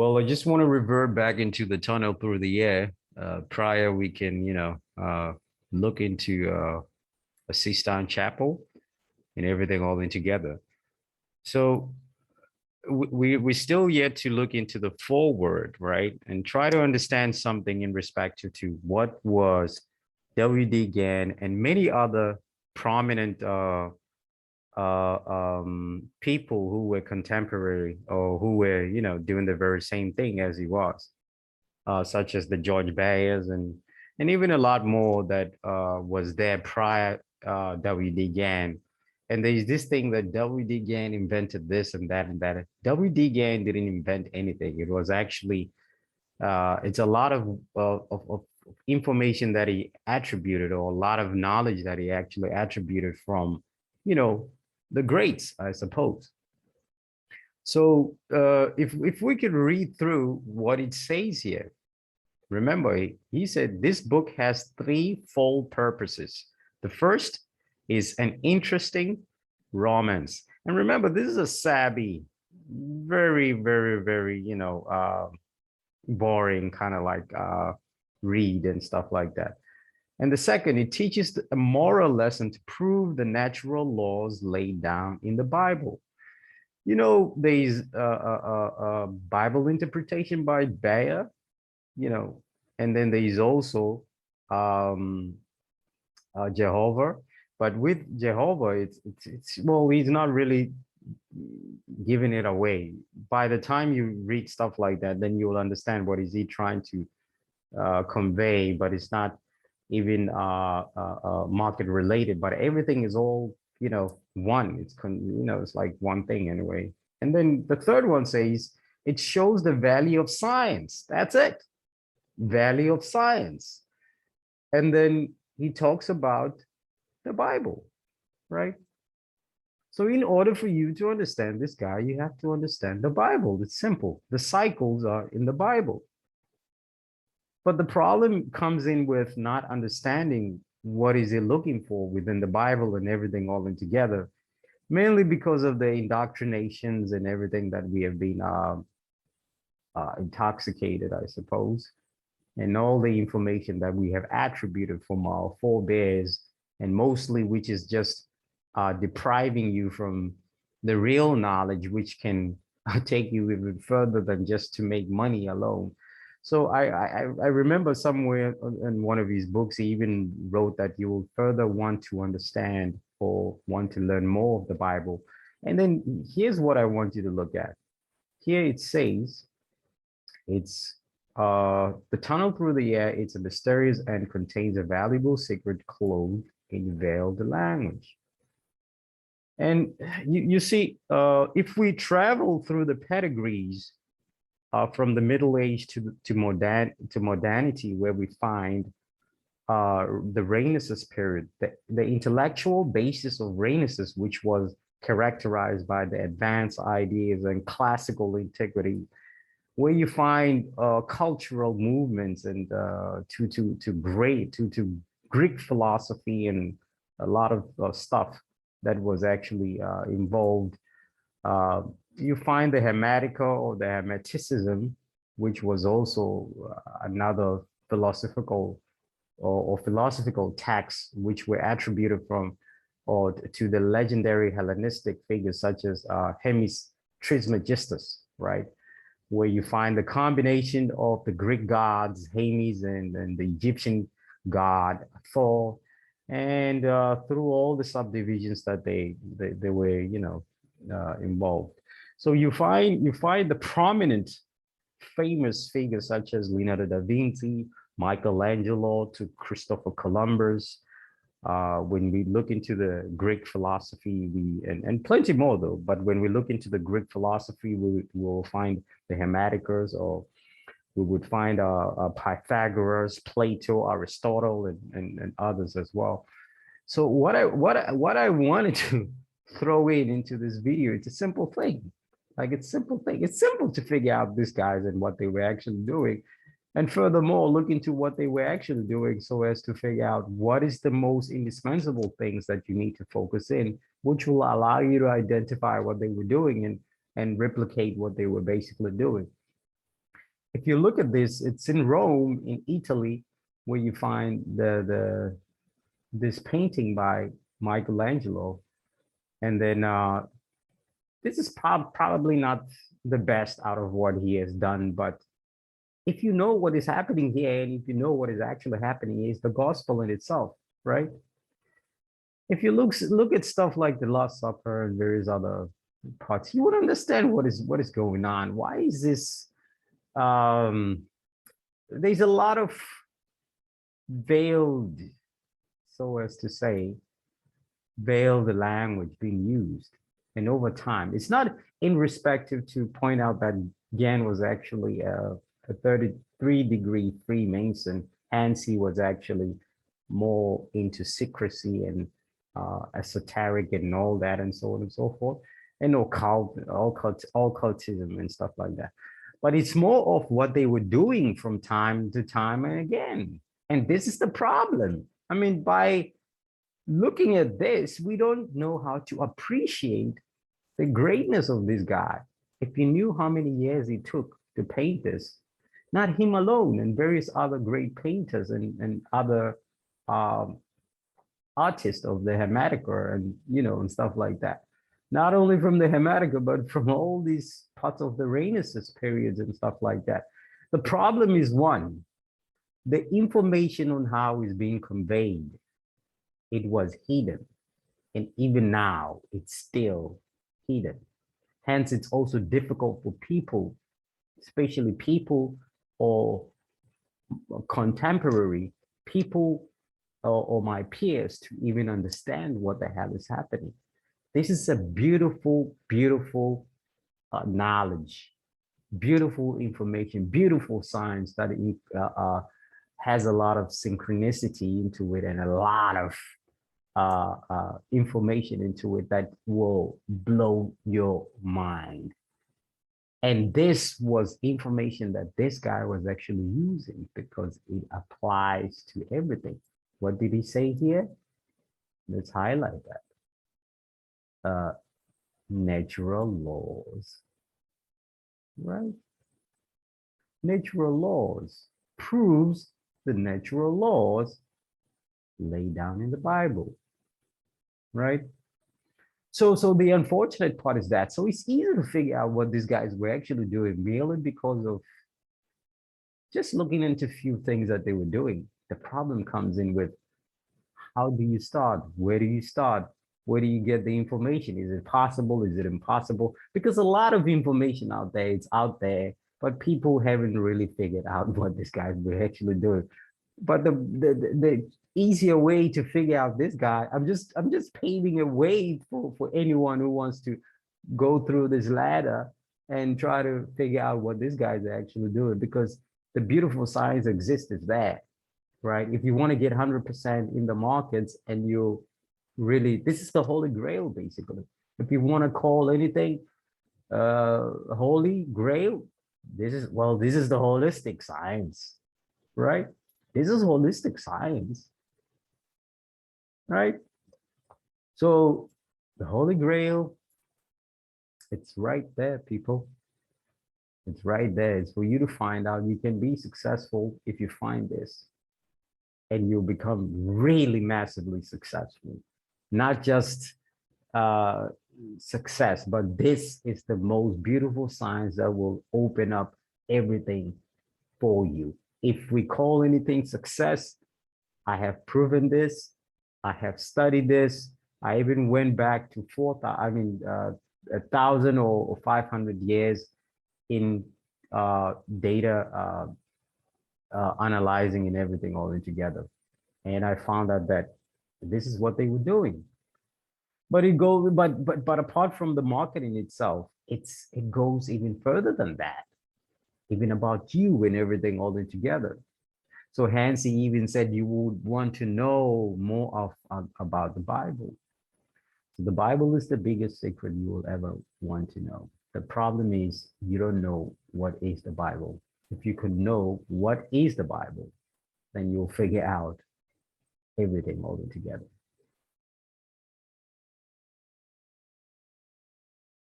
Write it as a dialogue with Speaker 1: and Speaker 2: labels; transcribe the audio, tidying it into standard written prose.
Speaker 1: Well, I just want to revert back into the tunnel through the air. Prior, we can, look into a Sistine Chapel and everything all in together. So we still yet to look into the forward, right, and try to understand something in respect to what was W.D. Gann and many other prominent people who were contemporary or who were, doing the very same thing as he was, such as the George Bayers and even a lot more that was there prior W.D. Gann. And there's this thing that W.D. Gann invented this and that and that. W.D. Gann didn't invent anything. It was actually it's a lot of information that he attributed, or a lot of knowledge that he actually attributed from, you know, the greats, I suppose. So if we could read through what it says here, remember, he said this book has threefold purposes. The first is an interesting romance. And remember, this is a savvy, very, very, very, boring kind of like read and stuff like that. And the second, it teaches a moral lesson to prove the natural laws laid down in the Bible. There's Bible interpretation by Bayer, and then there is also um, Jehovah. But with Jehovah, it's well, he's not really giving it away. By the time you read stuff like that, then you will understand what is he trying to convey. But it's not even market related. But everything is all one. It's like one thing anyway. And then the third one says it shows the value of science. That's it, value of science. And then he talks about the Bible, right? So in order for you to understand this guy, you have to understand the Bible. It's simple. The cycles are in the Bible. But the problem comes in with not understanding what is he looking for within the Bible and everything all in together, mainly because of the indoctrinations and everything that we have been intoxicated, I suppose, and all the information that we have attributed from our forebears, and mostly which is just depriving you from the real knowledge, which can take you even further than just to make money alone. So I remember somewhere in one of his books, he even wrote that you will further want to understand or want to learn more of the Bible. And then here's what I want you to look at. Here it says, it's the tunnel through the air. It's a mysterious and contains a valuable secret clothed in veiled language. And you see, if we travel through the pedigrees from the Middle Age to modernity, where we find the Renaissance period, the intellectual basis of Renaissance, which was characterized by the advanced ideas and classical integrity, where you find cultural movements and to Greek philosophy and a lot of stuff that was actually involved. You find the Hermetica or the Hermeticism, which was also another philosophical texts which were attributed from or to the legendary Hellenistic figures such as Hermes Trismegistus, right? Where you find the combination of the Greek gods, Hermes, and the Egyptian god Thor, and through all the subdivisions that they were, involved. So you find the prominent, famous figures such as Leonardo da Vinci, Michelangelo, to Christopher Columbus. When we look into the Greek philosophy, and plenty more though, but when we look into the Greek philosophy, we will find the Hermeticus, or we would find Pythagoras, Plato, Aristotle, and others as well. So what I wanted to throw into this video, it's a simple thing. Like it's simple thing. It's simple to figure out these guys and what they were actually doing. And furthermore, look into what they were actually doing so as to figure out what is the most indispensable things that you need to focus in, which will allow you to identify what they were doing and replicate what they were basically doing. If you look at this, it's in Rome, in Italy, where you find this painting by Michelangelo. And then this is probably not the best out of what he has done, but if you know what is happening here, and if you know what is actually happening, is the gospel in itself, right? If you look at stuff like the Last Supper and various other parts, you would understand what is going on. Why is this? There's a lot of veiled, so as to say, veiled language being used. And over time, it's not irrespective to point out that Gan was actually a 33-degree Freemason. Hansi was actually more into secrecy and esoteric and all that, and so on and so forth, and occultism and stuff like that. But it's more of what they were doing from time to time and again. And this is the problem. I mean, by looking at this, we don't know how to appreciate the greatness of this guy. If you knew how many years he took to paint this, not him alone, and various other great painters and other artists of the Hermetica and, and stuff like that. Not only from the Hermetica, but from all these parts of the Renaissance periods and stuff like that. The problem is one, the information on how it's being conveyed, it was hidden. And even now, it's still hidden. Hence, it's also difficult for people, especially people or contemporary people or my peers, to even understand what the hell is happening. This is a beautiful, beautiful knowledge, beautiful information, beautiful science that has a lot of synchronicity into it and a lot of information into it that will blow your mind. And this was information that this guy was actually using because it applies to everything. What did he say here? Let's highlight that. Natural laws, right? Natural laws proves the natural laws laid down in the Bible, right? So the unfortunate part is that, so it's easy to figure out what these guys were actually doing merely because of just looking into a few things that they were doing. The problem comes in with, how do you start? Where do you start? Where do you get the information? Is it possible? Is it impossible? Because a lot of information out there, it's out there, but people haven't really figured out what these guys were actually doing. But the easier way to figure out this guy, I'm just paving a way for anyone who wants to go through this ladder and try to figure out what these guys are actually doing, because the beautiful science exists is there, right? If you want to get 100% in the markets and you really, this is the holy grail, basically. If you want to call anything holy grail, this is the holistic science, right? This is holistic science, right? So the Holy Grail, it's right there, people. It's right there. It's for you to find out. You can be successful if you find this, and you'll become really massively successful. Not just success, but this is the most beautiful science that will open up everything for you. If we call anything success, I have proven this. I have studied this. I even went back to 1,000 or 500 years in data analyzing and everything all in together. And I found out that this is what they were doing. But but apart from the marketing itself, it goes even further than that. Even about you and everything all in together. So Hansi even said you would want to know more about the Bible. So the Bible is the biggest secret you will ever want to know. The problem is you don't know what is the Bible. If you could know what is the Bible, then you'll figure out everything all together.